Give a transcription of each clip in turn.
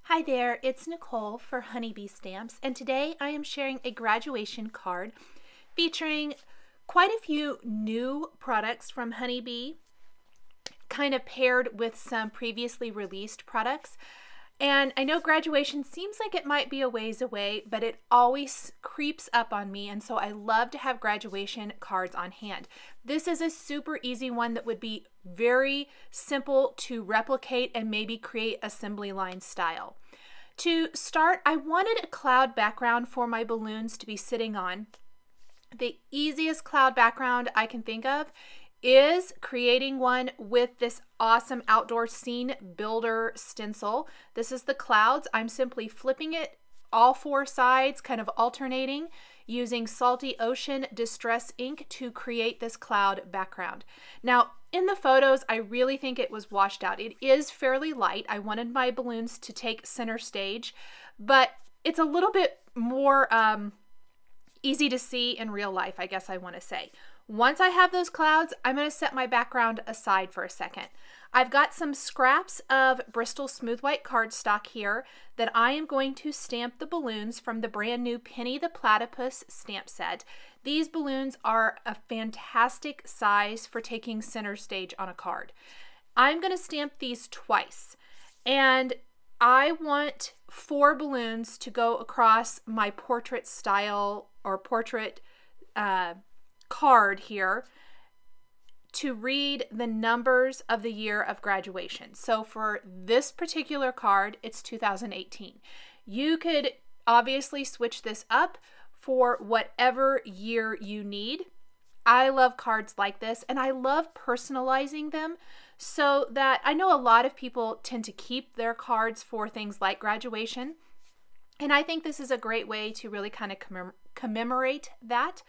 Hi there, it's Nicole for Honeybee Stamps, and today I am sharing a graduation card featuring quite a few new products from Honeybee, kind of paired with some previously released products. And I know graduation seems like it might be a ways away, but it always creeps up on me, and so I love to have graduation cards on hand. This is a super easy one that would be very simple to replicate and maybe create assembly line style. To start, I wanted a cloud background for my balloons to be sitting on. The easiest cloud background I can think of is creating one with this awesome outdoor scene builder stencil. This is the clouds. I'm simply flipping it all four sides, kind of alternating, using Salty Ocean Distress ink to create this cloud background. Now, in the photos, I really think it was washed out. It is fairly light. I wanted my balloons to take center stage, but it's a little bit more easy to see in real life, I guess I want to say. Once I have those clouds, I'm going to set my background aside for a second. I've got some scraps of Bristol Smooth White cardstock here that I am going to stamp the balloons from the brand new Penny the Platypus stamp set. These balloons are a fantastic size for taking center stage on a card. I'm going to stamp these twice, and I want 4 balloons to go across my portrait style or portrait card here to read the numbers of the year of graduation. So for this particular card, it's 2018. You could obviously switch this up for whatever year you need. I love cards like this, and I love personalizing them so that I know a lot of people tend to keep their cards for things like graduation, and I think this is a great way to really kind of commemorate that.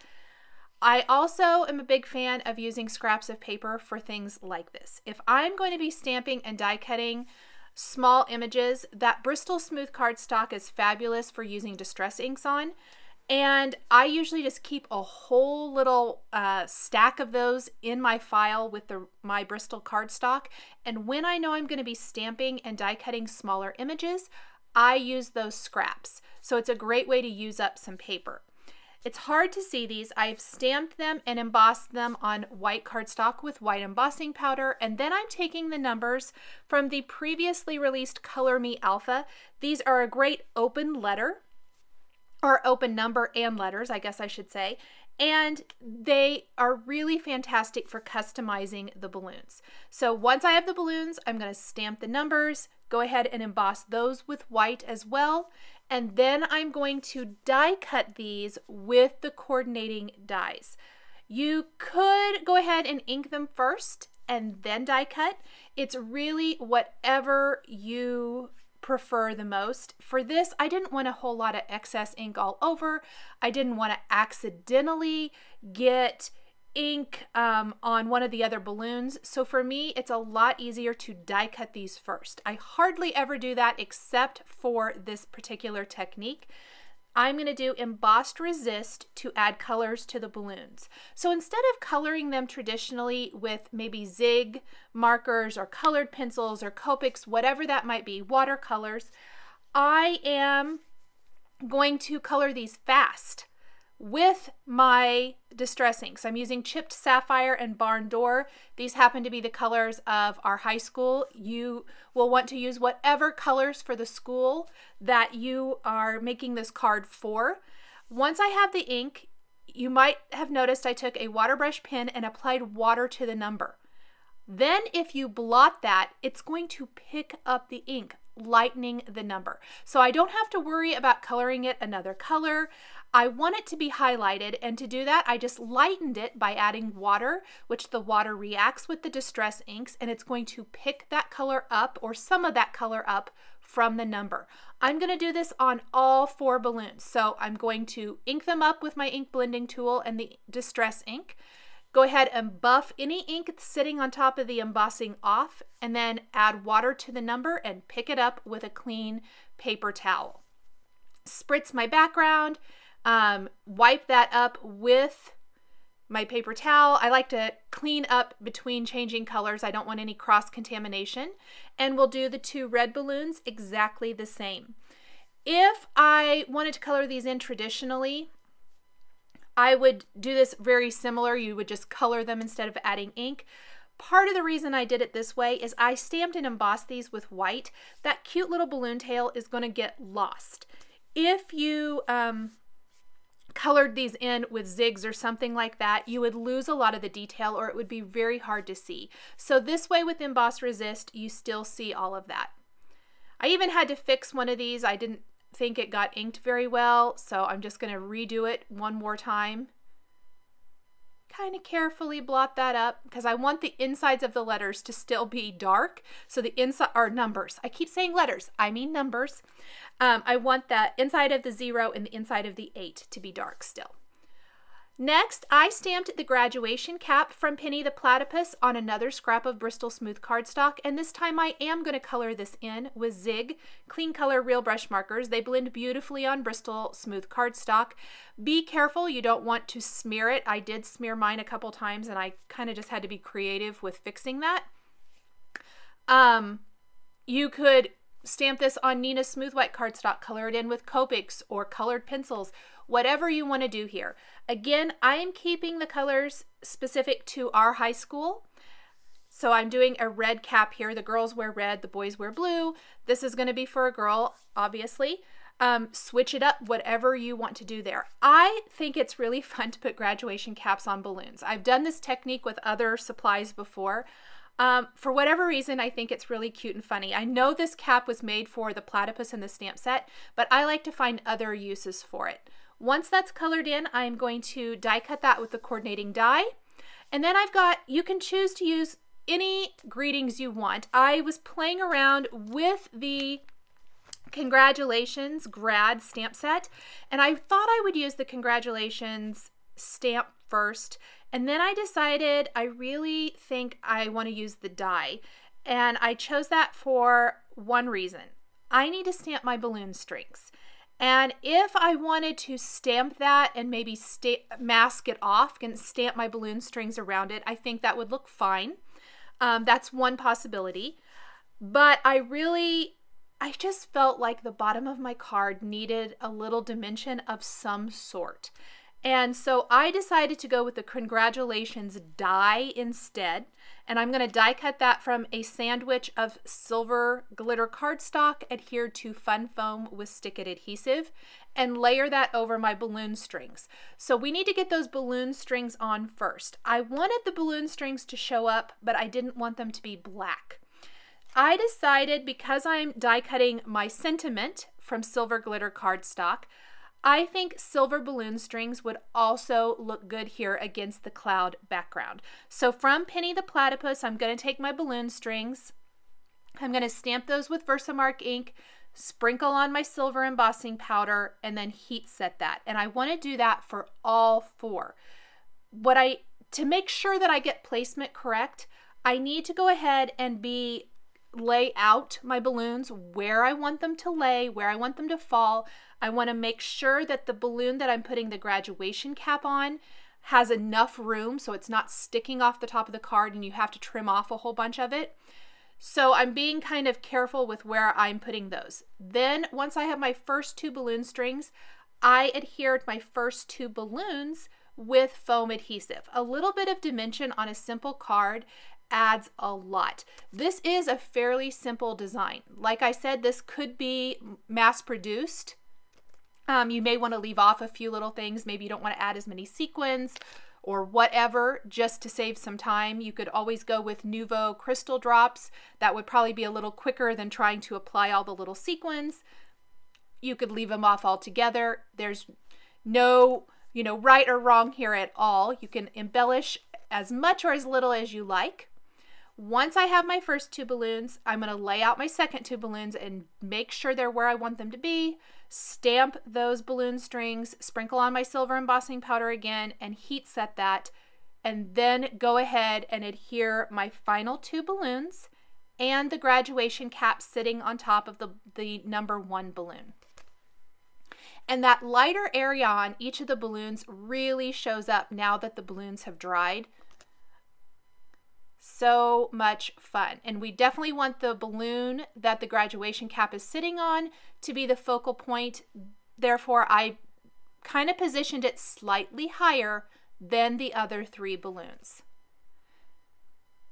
I also am a big fan of using scraps of paper for things like this. If I'm going to be stamping and die cutting small images, that Bristol Smooth cardstock is fabulous for using distress inks on. And I usually just keep a whole little stack of those in my file with my Bristol cardstock. And when I know I'm going to be stamping and die cutting smaller images, I use those scraps. So it's a great way to use up some paper. It's hard to see these. I've stamped them and embossed them on white cardstock with white embossing powder, and then I'm taking the numbers from the previously released Color Me Alpha. These are a great open letter, or open number and letters, I guess I should say, and they are really fantastic for customizing the balloons. So once I have the balloons, I'm going to stamp the numbers, go ahead and emboss those with white as well, and then I'm going to die cut these with the coordinating dies. You could go ahead and ink them first and then die cut. It's really whatever you prefer the most. For this, I didn't want a whole lot of excess ink all over. I didn't want to accidentally get ink on one of the other balloons. So for me, it's a lot easier to die cut these first. I hardly ever do that except for this particular technique. I'm going to do embossed resist to add colors to the balloons. So instead of coloring them traditionally with maybe Zig markers or colored pencils or Copics, whatever that might be, watercolors, I am going to color these fast with my distress inks. I'm using Chipped Sapphire and Barn Door. These happen to be the colors of our high school. You will want to use whatever colors for the school that you are making this card for. Once I have the ink, you might have noticed I took a water brush pen and applied water to the number. Then if you blot that, it's going to pick up the ink, lightening the number. So I don't have to worry about coloring it another color. I want it to be highlighted, and to do that, I just lightened it by adding water, which the water reacts with the distress inks, and it's going to pick that color up, or some of that color up, from the number. I'm going to do this on all 4 balloons. So I'm going to ink them up with my ink blending tool and the distress ink. Go ahead and buff any ink sitting on top of the embossing off, and then add water to the number and pick it up with a clean paper towel. Spritz my background, wipe that up with my paper towel. I like to clean up between changing colors. I don't want any cross-contamination. And we'll do the 2 red balloons exactly the same. If I wanted to color these in traditionally, I would do this very similar. You would just color them instead of adding ink. Part of the reason I did it this way is I stamped and embossed these with white. That cute little balloon tail is going to get lost. If you colored these in with zigs or something like that, you would lose a lot of the detail, or it would be very hard to see. So this way with Emboss Resist, you still see all of that. I even had to fix one of these. I didn't think it got inked very well, so I'm just going to redo it one more time. Kind of carefully blot that up because I want the insides of the letters to still be dark. So the inside are numbers. I keep saying letters, I mean numbers. I want that inside of the 0 and the inside of the 8 to be dark still. Next, I stamped the graduation cap from Penny the Platypus on another scrap of Bristol Smooth cardstock, and this time I am going to color this in with Zig Clean Color Real Brush Markers. They blend beautifully on Bristol Smooth cardstock. Be careful, you don't want to smear it. I did smear mine a couple times, and I kind of just had to be creative with fixing that. You could stamp this on Nina's Smooth White cardstock, color it in with Copics or colored pencils, whatever you want to do here. Again, I am keeping the colors specific to our high school. So I'm doing a red cap here. The girls wear red, the boys wear blue. This is going to be for a girl, obviously. Switch it up, whatever you want to do there. I think it's really fun to put graduation caps on balloons. I've done this technique with other supplies before. For whatever reason, I think it's really cute and funny. I know this cap was made for the Platypus in the stamp set, but I like to find other uses for it. Once that's colored in, I'm going to die cut that with the coordinating die. And then I've got, you can choose to use any greetings you want. I was playing around with the Congratulations Grad stamp set, and I thought I would use the Congratulations stamp first, and then I decided I really think I want to use the die, and I chose that for one reason. I need to stamp my balloon strings. And if I wanted to stamp that and maybe mask it off and stamp my balloon strings around it, I think that would look fine. That's one possibility. But I just felt like the bottom of my card needed a little dimension of some sort. And so I decided to go with the Congratulations die instead. And I'm going to die cut that from a sandwich of silver glitter cardstock adhered to fun foam with stick-it adhesive and layer that over my balloon strings. So we need to get those balloon strings on first. I wanted the balloon strings to show up, but I didn't want them to be black. I decided, because I'm die cutting my sentiment from silver glitter cardstock, I think silver balloon strings would also look good here against the cloud background. So from Penny the Platypus, I'm going to take my balloon strings. I'm going to stamp those with Versamark ink, sprinkle on my silver embossing powder, and then heat set that. And I want to do that for all 4. To make sure that I get placement correct, I need to go ahead and lay out my balloons where I want them to lay, where I want them to fall. I want to make sure that the balloon that I'm putting the graduation cap on has enough room so it's not sticking off the top of the card and you have to trim off a whole bunch of it. So I'm being kind of careful with where I'm putting those. Then once I have my first 2 balloon strings, I adhered my first 2 balloons with foam adhesive. A little bit of dimension on a simple card adds a lot. This is a fairly simple design. Like I said, this could be mass produced. You may want to leave off a few little things. Maybe you don't want to add as many sequins or whatever, just to save some time. You could always go with Nuvo crystal drops. That would probably be a little quicker than trying to apply all the little sequins. You could leave them off altogether. There's no, right or wrong here at all. You can embellish as much or as little as you like. Once I have my first 2 balloons, I'm going to lay out my second 2 balloons and make sure they're where I want them to be. Stamp those balloon strings, sprinkle on my silver embossing powder again, and heat set that. And then go ahead and adhere my final 2 balloons and the graduation cap sitting on top of the number 1 balloon. And that lighter area on each of the balloons really shows up now that the balloons have dried. So much fun. And we definitely want the balloon that the graduation cap is sitting on to be the focal point. Therefore, I kind of positioned it slightly higher than the other 3 balloons.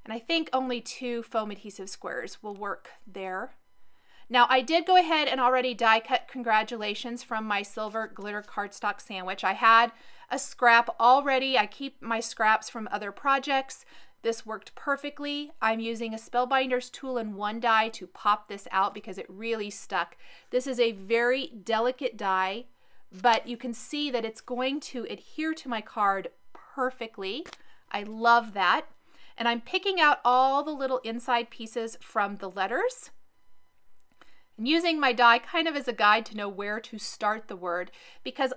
And I think only 2 foam adhesive squares will work there. Now, I did go ahead and already die cut congratulations from my silver glitter cardstock sandwich. I had a scrap already. I keep my scraps from other projects. This worked perfectly. I'm using a Spellbinder's tool and 1 die to pop this out because it really stuck. This is a very delicate die, but you can see that it's going to adhere to my card perfectly. I love that. And I'm picking out all the little inside pieces from the letters and using my die kind of as a guide to know where to start the word, because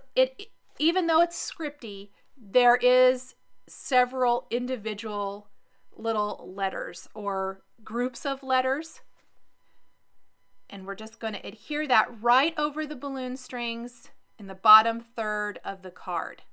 even though it's scripty, there is several individual little letters or groups of letters. And we're just going to adhere that right over the balloon strings in the bottom third of the card.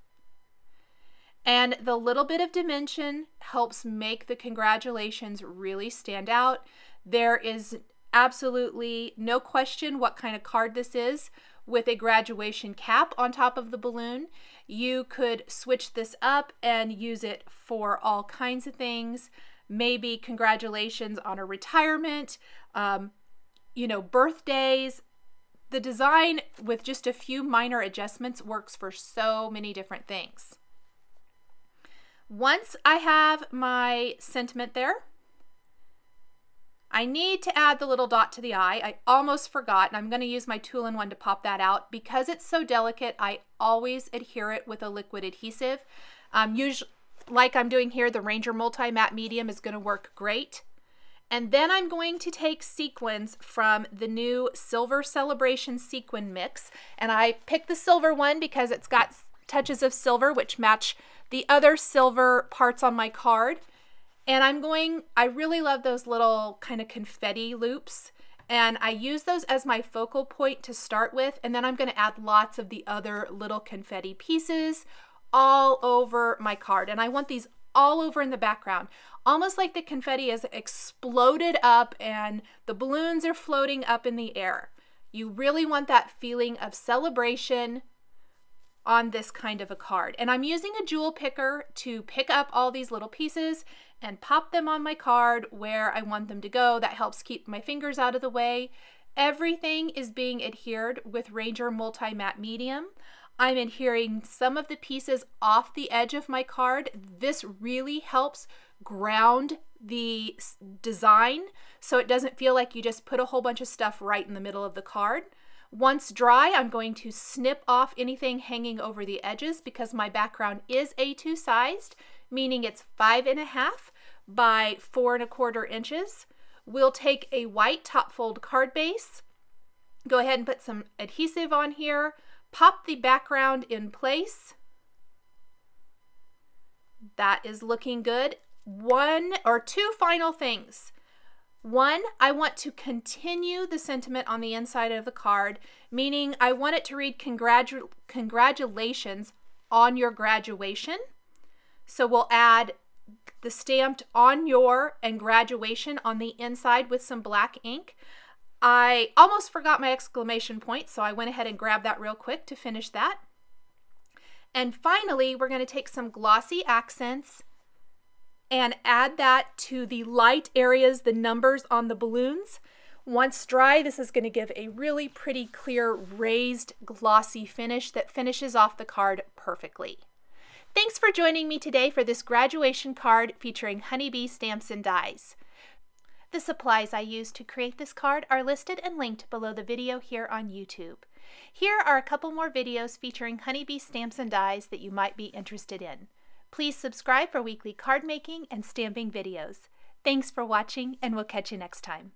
And the little bit of dimension helps make the congratulations really stand out. There is absolutely no question what kind of card this is. With a graduation cap on top of the balloon, you could switch this up and use it for all kinds of things. Maybe congratulations on a retirement, you know, birthdays. The design with just a few minor adjustments works for so many different things. Once I have my sentiment there, I need to add the little dot to the eye. I almost forgot, and I'm going to use my tool and 1 to pop that out. Because it's so delicate, I always adhere it with a liquid adhesive. Usually, like I'm doing here, the Ranger Multi-Matte Medium is going to work great. And then I'm going to take sequins from the new Silver Celebration Sequin Mix. And I picked the silver one because it's got touches of silver which match the other silver parts on my card. And I really love those little kind of confetti loops. And I use those as my focal point to start with. And then I'm going to add lots of the other little confetti pieces all over my card. And I want these all over in the background, almost like the confetti is exploded up and the balloons are floating up in the air. You really want that feeling of celebration on this kind of a card. And I'm using a jewel picker to pick up all these little pieces and pop them on my card where I want them to go. That helps keep my fingers out of the way. Everything is being adhered with Ranger Multi-Matte Medium. I'm adhering some of the pieces off the edge of my card. This really helps ground the design so it doesn't feel like you just put a whole bunch of stuff right in the middle of the card. Once dry, I'm going to snip off anything hanging over the edges because my background is A2 sized, meaning it's 5.5 by 4.25 inches. We'll take a white top fold card base, go ahead and put some adhesive on here, pop the background in place. That is looking good. 1 or 2 final things. 1, I want to continue the sentiment on the inside of the card, meaning I want it to read congratulations on your graduation. So we'll add the stamped on your and graduation on the inside with some black ink. I almost forgot my exclamation point, so I went ahead and grabbed that real quick to finish that. And finally, we're going to take some glossy accents and add that to the light areas, the numbers on the balloons. Once dry, this is going to give a really pretty clear raised glossy finish that finishes off the card perfectly. Thanks for joining me today for this graduation card featuring honeybee stamps and dies. The supplies I used to create this card are listed and linked below the video here on YouTube. Here are a couple more videos featuring honeybee stamps and dies that you might be interested in. Please subscribe for weekly card making and stamping videos. Thanks for watching, and we'll catch you next time.